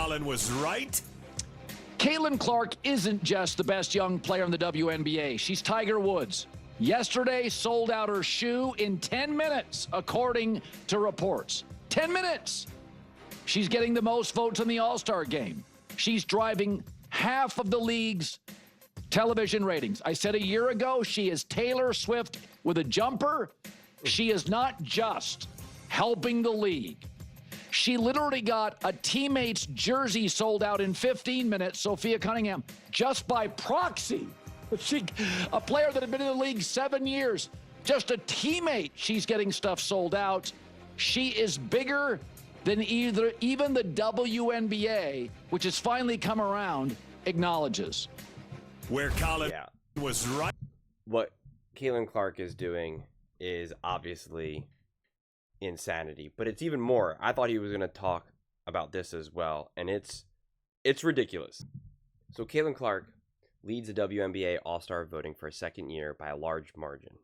Colin Was Right. Caitlin Clark isn't just the best young player in the WNBA. She's Tiger Woods. Yesterday sold out her shoe in 10 minutes, according to reports. 10 minutes. She's getting the most votes in the All-Star game. She's driving half of the league's television ratings. I said a year ago, she is Taylor Swift with a jumper. She is not just helping the league. She literally got a teammate's jersey sold out in 15 minutes, Sophia Cunningham, just by proxy. A player that had been in the league 7 years, just a teammate, she's getting stuff sold out. She is bigger than even the WNBA, which has finally come around, acknowledges. Where Colin was right. What Caitlin Clark is doing is obviously insanity, but it's even more. I thought he was going to talk about this as well, and it's ridiculous. So Caitlin Clark leads the WNBA All-Star voting for a second year by a large margin.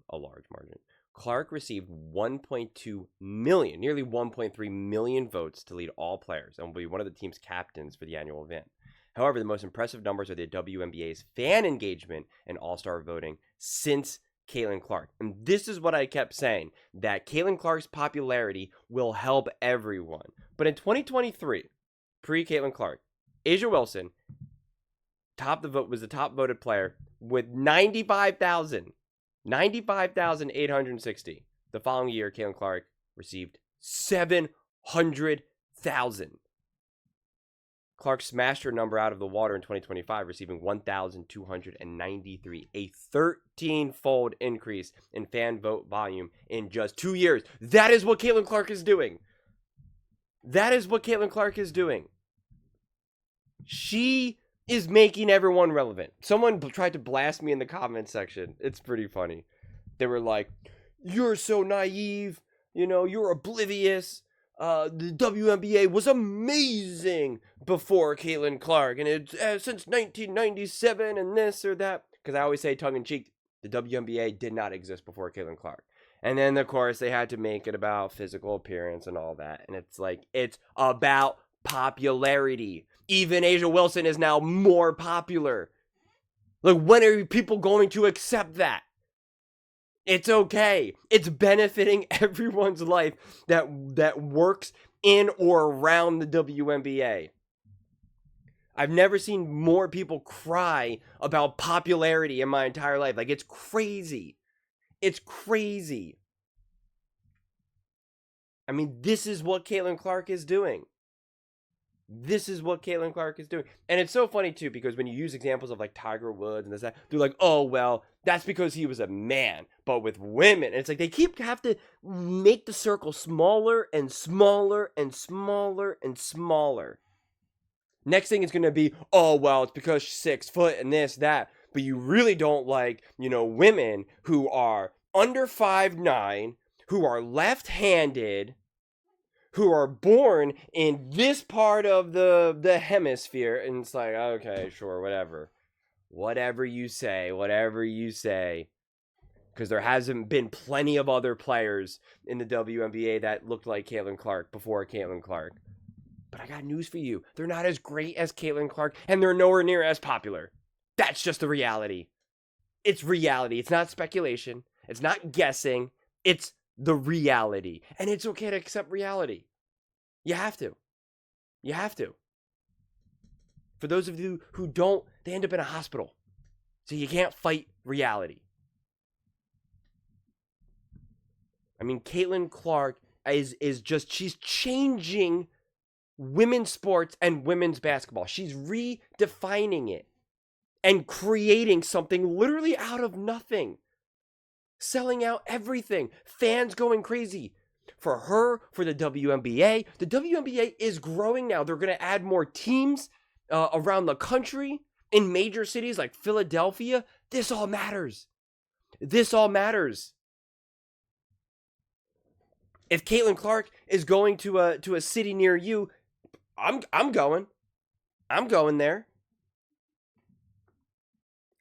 Clark received 1.2 million, nearly 1.3 million votes to lead all players and will be one of the team's captains for the annual event. However, the most impressive numbers are the WNBA's fan engagement and All-Star voting since Caitlin Clark. And this is what I kept saying, that Caitlin Clark's popularity will help everyone. But in 2023, pre-Caitlin Clark, A'ja Wilson was the top voted player with 95,860. The following year, Caitlin Clark received 700,000. Clark smashed her number out of the water in 2025, receiving 1,293, a 13-fold increase in fan vote volume in just 2 years. That is what Caitlin Clark is doing. She is making everyone relevant. Someone tried to blast me in the comment section. It's pretty funny. They were like, "You're so naive. You're oblivious. The WNBA was amazing before Caitlin Clark, and it's since 1997 and this or that." Because I always say tongue-in-cheek, the WNBA did not exist before Caitlin Clark. And then, of course, they had to make it about physical appearance and all that. And it's like, it's about popularity. Even A'ja Wilson is now more popular. Like, when are people going to accept that? It's okay. It's benefiting everyone's life that works in or around the WNBA. I've never seen more people cry about popularity in my entire life. Like, it's crazy. It's crazy. I mean, this is what Caitlin Clark is doing. And it's so funny, too, because when you use examples of, like, Tiger Woods and this, that, they're like, oh, well, that's because he was a man. But with women, it's like they have to make the circle smaller and smaller and smaller and smaller. Next thing is going to be, oh, well, it's because she's 6 foot and this, that. But you really don't like, women who are under 5'9", who are left-handed, who are born in this part of the hemisphere. And it's like, okay, sure, whatever. Whatever you say. Because there hasn't been plenty of other players in the WNBA that looked like Caitlin Clark before Caitlin Clark. But I got news for you. They're not as great as Caitlin Clark, and they're nowhere near as popular. That's just the reality. It's reality. It's not speculation. It's not guessing. It's the reality. And it's okay to accept reality. You have to. For those of you who don't, they end up in a hospital. So you can't fight reality. I mean, Caitlin Clark is she's changing women's sports and women's basketball. She's redefining it and creating something literally out of nothing. Selling out everything. Fans going crazy. For her, for the WNBA. The WNBA is growing now. They're going to add more teams around the country in major cities like Philadelphia. This all matters. If Caitlin Clark is going to a city near you, I'm going there.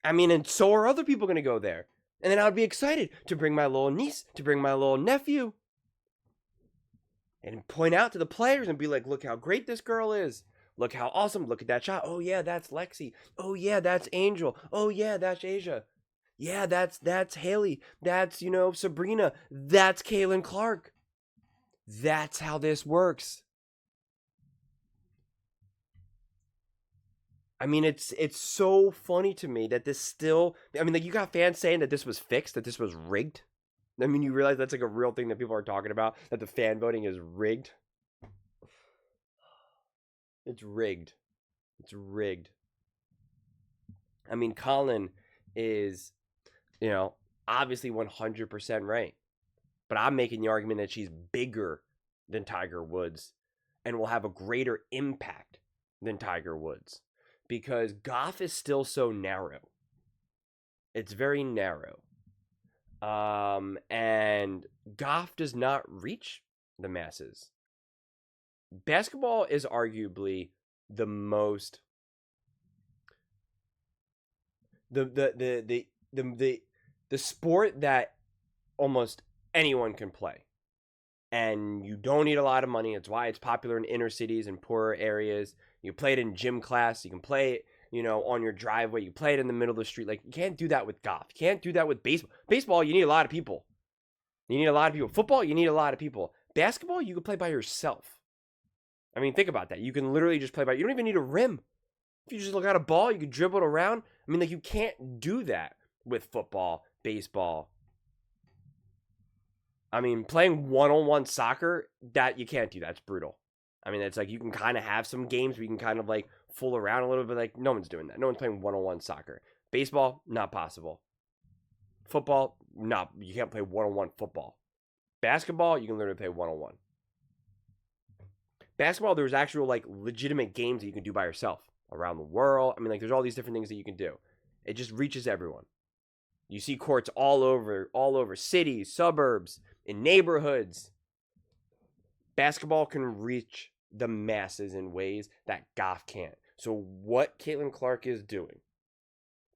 I mean, and so are other people going to go there. And then I would be excited to bring my little niece, to bring my little nephew, and point out to the players and be like, look how great this girl is. Look how awesome. Look at that shot. Oh, yeah, that's Lexi. Oh, yeah, that's Angel. Oh, yeah, that's Asia. Yeah, that's Haley. That's, Sabrina. That's Kaylin Clark. That's how this works. I mean, it's so funny to me that this still... I mean, like, you got fans saying that this was fixed, that this was rigged. I mean, you realize that's like a real thing that people are talking about, that the fan voting is rigged. It's rigged. It's rigged. I mean, Colin is, obviously 100% right. But I'm making the argument that she's bigger than Tiger Woods and will have a greater impact than Tiger Woods. Because golf is still so narrow. It's very narrow. And golf does not reach the masses. Basketball is arguably the most the sport that almost anyone can play. And you don't need a lot of money. It's why it's popular in inner cities and poorer areas. You play it in gym class. You can play it, on your driveway. You play it in the middle of the street. Like, you can't do that with golf. You can't do that with baseball. Baseball, you need a lot of people. Football, you need a lot of people. Basketball, you can play by yourself. I mean, think about that. You can literally just play by... You don't even need a rim. If you just look at a ball, you can dribble it around. I mean, like, you can't do that with football, baseball. I mean, playing one-on-one soccer, that you can't do that. It's brutal. I mean, it's like you can kind of have some games where you can kind of like fool around a little bit. Like, no one's doing that. No one's playing one-on-one soccer. Baseball, not possible. Football, you can't play one-on-one football. Basketball, you can literally play one-on-one. Basketball, there's actual like legitimate games that you can do by yourself around the world. I mean, like, there's all these different things that you can do. It just reaches everyone. You see courts all over cities, suburbs, in neighborhoods. Basketball can reach the masses in ways that golf can't. So what Caitlin Clark is doing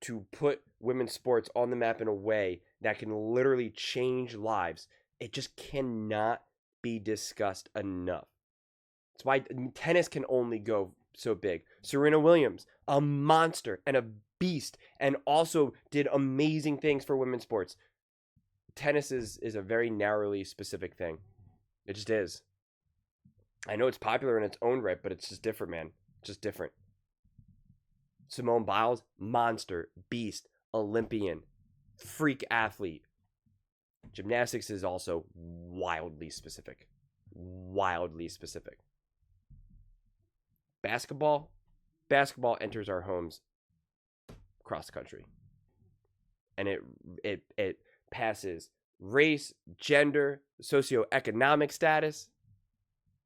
to put women's sports on the map in a way that can literally change lives, it just cannot be discussed enough. That's why tennis can only go so big. Serena Williams, a monster and a beast, and also did amazing things for women's sports. Tennis is a very narrowly specific thing. It just is. I know it's popular in its own right, but it's just different, man. It's just different. Simone Biles, monster, beast, Olympian, freak athlete. Gymnastics is also wildly specific. Wildly specific. Basketball enters our homes across the country. And it passes race, gender, socioeconomic status.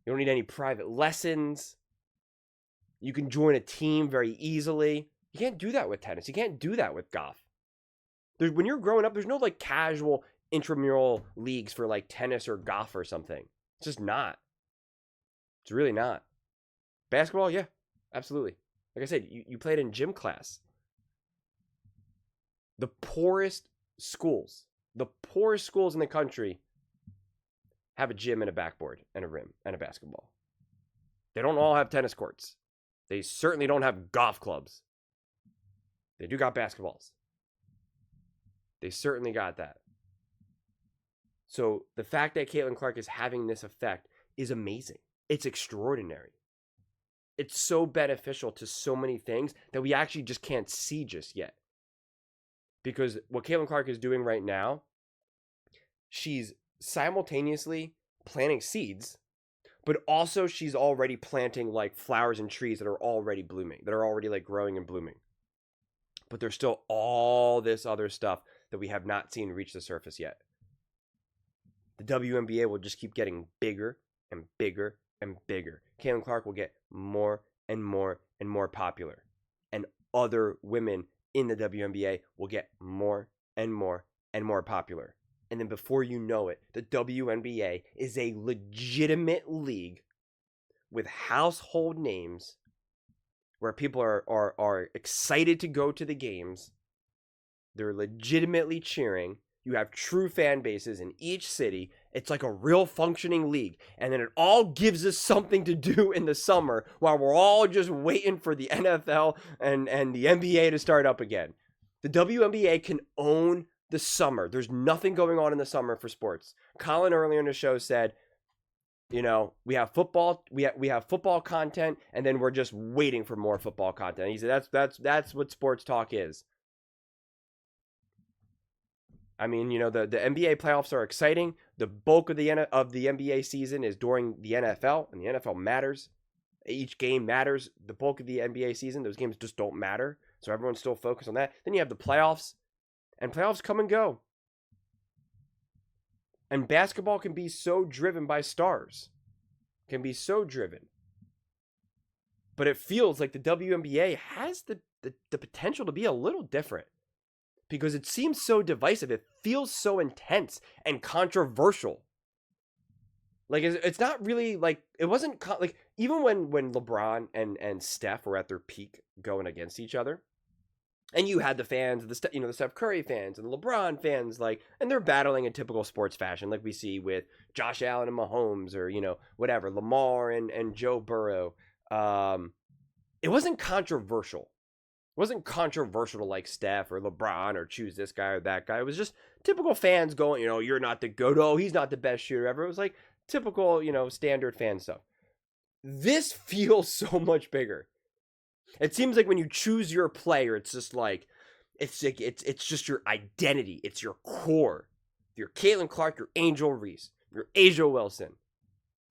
You don't need any private lessons. You can join a team very easily. You can't do that with tennis. You can't do that with golf. When you're growing up, there's no like casual intramural leagues for like tennis or golf or something. It's just not. It's really not. Basketball, yeah, absolutely. Like I said, you played in gym class. The poorest schools in the country have a gym and a backboard and a rim and a basketball. They don't all have tennis courts. They certainly don't have golf clubs. They do got basketballs. They certainly got that. So the fact that Caitlin Clark is having this effect is amazing. It's extraordinary. It's so beneficial to so many things that we actually just can't see just yet. Because what Caitlin Clark is doing right now, she's simultaneously planting seeds, but also she's already planting like flowers and trees that are already blooming, that are already like growing and blooming. But there's still all this other stuff that we have not seen reach the surface yet. The WNBA will just keep getting bigger and bigger and bigger. Caitlin Clark will get more and more and more popular. And other women in the WNBA will get more and more and more popular. And then before you know it, the WNBA is a legitimate league with household names where people are excited to go to the games. They're legitimately cheering. You have true fan bases in each city. It's like a real functioning league. And then it all gives us something to do in the summer while we're all just waiting for the NFL and the NBA to start up again. The WNBA can own the summer. There's nothing going on in the summer for sports. Colin earlier in the show said, you know, we have football, we have football content, and then we're just waiting for more football content. He said that's what sports talk is. I mean, you know, the NBA playoffs are exciting. The bulk of the NBA season is during the NFL, and the NFL matters. Each game matters. The bulk of the NBA season, those games just don't matter. So everyone's still focused on that. Then you have the playoffs, and playoffs come and go. And basketball can be so driven by stars. Can be so driven. But it feels like the WNBA has the potential to be a little different. Because it seems so divisive. It feels so intense and controversial. Like, it's not really, like, it wasn't, like, even when LeBron and Steph were at their peak going against each other, and you had the fans, the Steph Curry fans and the LeBron fans, like, and they're battling in typical sports fashion, like we see with Josh Allen and Mahomes, or, you know, whatever, Lamar and Joe Burrow. It wasn't controversial. It wasn't controversial to like Steph or LeBron or choose this guy or that guy. It was just typical fans going, you know, you're not the GOAT. Oh, he's not the best shooter ever. It was like typical, you know, standard fan stuff. This feels so much bigger. It seems like when you choose your player, it's just like, it's just your identity. It's your core. You're Caitlin Clark, you're Angel Reese, you're Asia Wilson,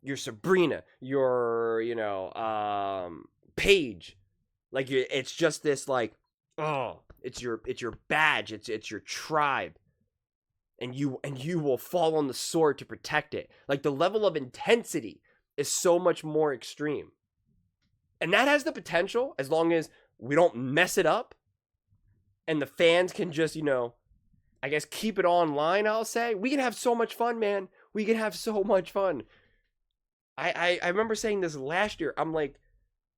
you're Sabrina, you're, you know, Paige. Like, it's just this, like, oh, it's your badge, it's your tribe, and you will fall on the sword to protect it. Like, the level of intensity is so much more extreme, and that has the potential, as long as we don't mess it up, and the fans can just, you know, I guess keep it online. I'll say we can have so much fun, man. We can have so much fun. I remember saying this last year. I'm like,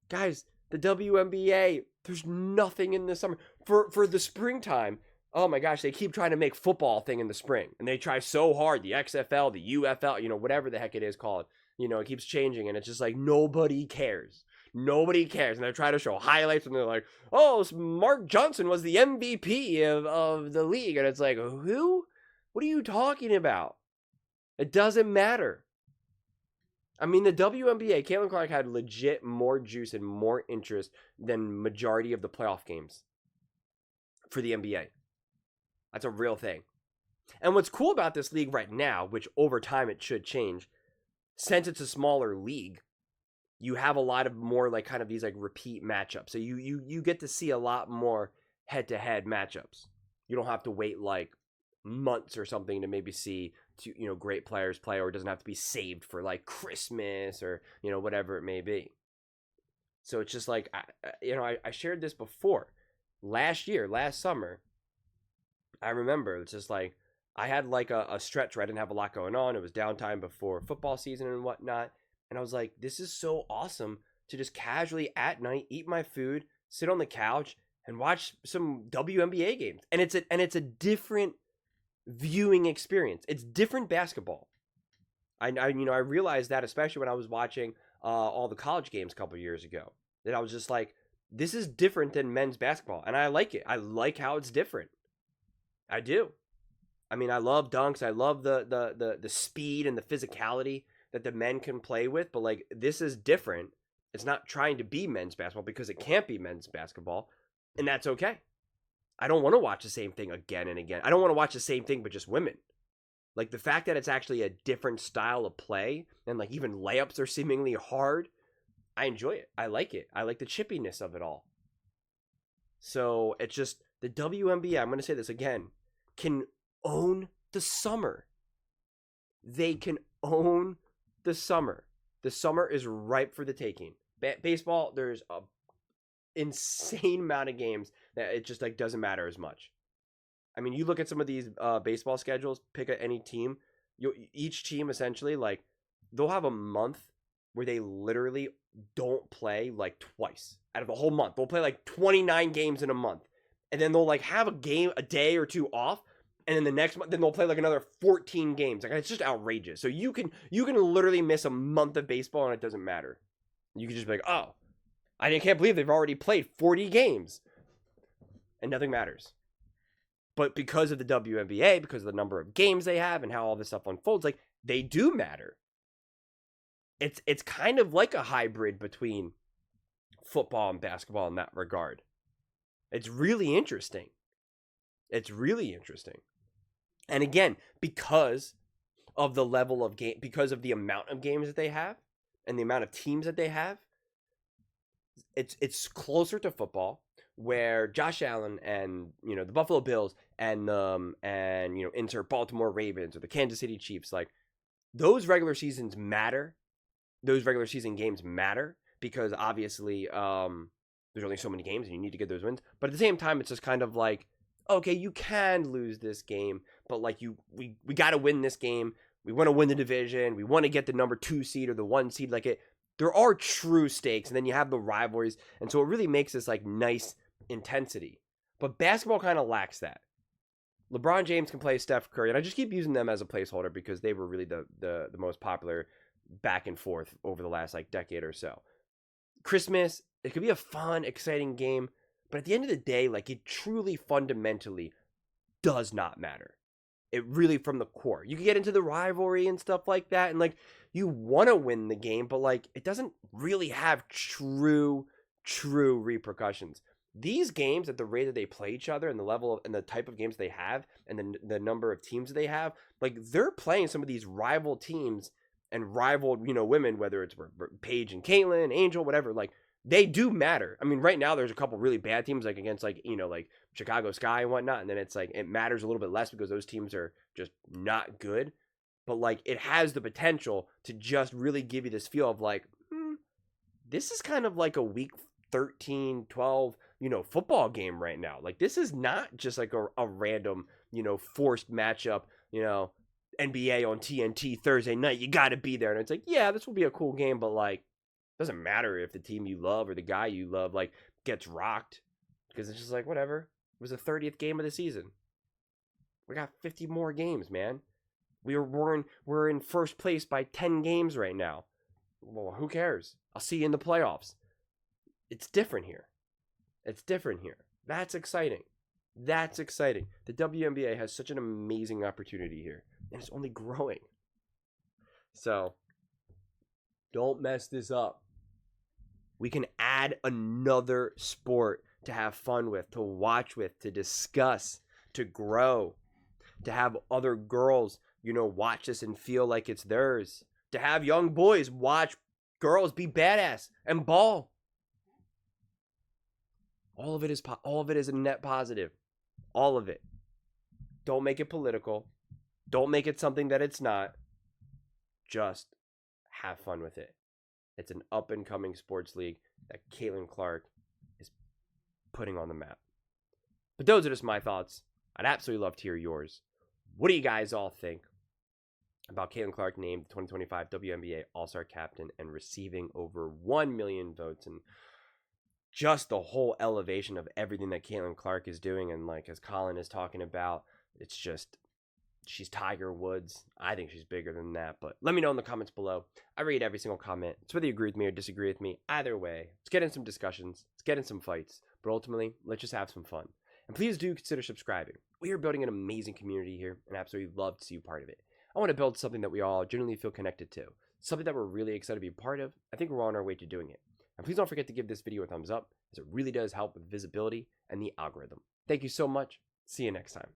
guys. The WNBA, there's nothing in the summer. For the springtime, oh my gosh, they keep trying to make football thing in the spring. And they try so hard, the XFL, the UFL, you know, whatever the heck it is called. You know, it keeps changing, and it's just like, nobody cares. Nobody cares. And they're trying to show highlights, and they're like, oh, Mark Johnson was the MVP of the league. And it's like, who? What are you talking about? It doesn't matter. I mean, the WNBA, Caitlin Clark had legit more juice and more interest than majority of the playoff games for the NBA. That's a real thing. And what's cool about this league right now, which over time it should change, since it's a smaller league, you have a lot of more like kind of these like repeat matchups. So you get to see a lot more head-to-head matchups. You don't have to wait like months or something to maybe see great players play, or it doesn't have to be saved for like Christmas or, you know, whatever it may be. So it's just like, I shared this before. Last summer, I remember it's just like, I had like a stretch where I didn't have a lot going on. It was downtime before football season and whatnot. And I was like, this is so awesome to just casually at night eat my food, sit on the couch, and watch some WNBA games. And it's a different viewing experience. It's different basketball. I realized that, especially when I was watching all the college games a couple years ago, that I was just like, this is different than men's basketball, and I like it. I like how it's different. I do. I mean, I love dunks. I love the speed and the physicality that the men can play with, but like, this is different. It's not trying to be men's basketball because it can't be men's basketball, and that's okay. I don't want to watch the same thing again and again. I don't want to watch the same thing, but just women. Like, the fact that it's actually a different style of play, and like even layups are seemingly hard, I enjoy it. I like it. I like the chippiness of it all. So it's just, the WNBA, I'm going to say this again, can own the summer. They can own the summer. The summer is ripe for the taking. Baseball, there's a insane amount of games that it just like doesn't matter as much. I mean, you look at some of these baseball schedules, pick any team, each team essentially, like, they'll have a month where they literally don't play like twice out of the whole month. They'll play like 29 games in a month, and then they'll like have a day or two off, And then the next month, then they'll play like another 14 games. Like, it's just outrageous. So you can literally miss a month of baseball and it doesn't matter. You can just be like, oh, I can't believe they've already played 40 games. And nothing matters. But because of the WNBA, because of the number of games they have and how all this stuff unfolds, like, they do matter. It's kind of like a hybrid between football and basketball in that regard. It's really interesting. It's really interesting. And again, because of the level of game, because of the amount of games that they have and the amount of teams that they have, it's closer to football, where Josh Allen and, you know, the Buffalo Bills and you know, insert Baltimore Ravens or the Kansas City Chiefs, like, those regular seasons matter. Those regular season games matter because obviously there's only so many games and you need to get those wins. But at the same time, it's just kind of like, okay, you can lose this game, but like, we got to win this game. We want to win the division. We want to get the number 2 seed or the 1 seed. Like, there are true stakes, and then you have the rivalries, and so it really makes this like nice intensity. But basketball kind of lacks that. LeBron James can play Steph Curry, and I just keep using them as a placeholder because they were really the most popular back and forth over the last like decade or so. Christmas, it could be a fun, exciting game, but at the end of the day, like, it truly fundamentally does not matter. It really, from the core, you can get into the rivalry and stuff like that, and like, you want to win the game, but like, it doesn't really have true repercussions. These games, at the rate that they play each other and the level of, and the type of games they have and the number of teams they have, like, they're playing some of these rival teams and rival, you know, women, whether it's Paige and Caitlin, Angel, whatever, like, they do matter. I mean, right now there's a couple really bad teams, like against, like, you know, like Chicago Sky and whatnot, and then it's like, it matters a little bit less because those teams are just not good. But like, it has the potential to just really give you this feel of like, this is kind of like a week 13, 12, you know, football game right now. Like, this is not just like a random, you know, forced matchup, you know, NBA on TNT Thursday night. You got to be there. And it's like, yeah, this will be a cool game, but like, doesn't matter if the team you love or the guy you love like gets rocked, because it's just like, whatever. It was the 30th game of the season. We got 50 more games, man. We're in first place by 10 games right now. Well, who cares? I'll see you in the playoffs. It's different here. It's different here. That's exciting. That's exciting. The WNBA has such an amazing opportunity here, and it's only growing. So, don't mess this up. We can add another sport to have fun with, to watch with, to discuss, to grow, to have other girls, you know, watch this and feel like it's theirs, to have young boys watch girls be badass and ball. All of it is a net positive. All of it. Don't make it political. Don't make it something that it's not. Just have fun with it. It's an up-and-coming sports league that Caitlin Clark is putting on the map. But those are just my thoughts. I'd absolutely love to hear yours. What do you guys all think about Caitlin Clark named the 2025 WNBA All-Star Captain and receiving over 1 million votes, and just the whole elevation of everything that Caitlin Clark is doing? And like, as Colin is talking about, it's just, she's Tiger Woods. I think she's bigger than that, but let me know in the comments below. I read every single comment. It's whether you agree with me or disagree with me. Either way, let's get in some discussions. Let's get in some fights. But ultimately, let's just have some fun. And please do consider subscribing. We are building an amazing community here, and I absolutely love to see you part of it. I want to build something that we all genuinely feel connected to. Something that we're really excited to be a part of. I think we're on our way to doing it. And please don't forget to give this video a thumbs up, as it really does help with visibility and the algorithm. Thank you so much. See you next time.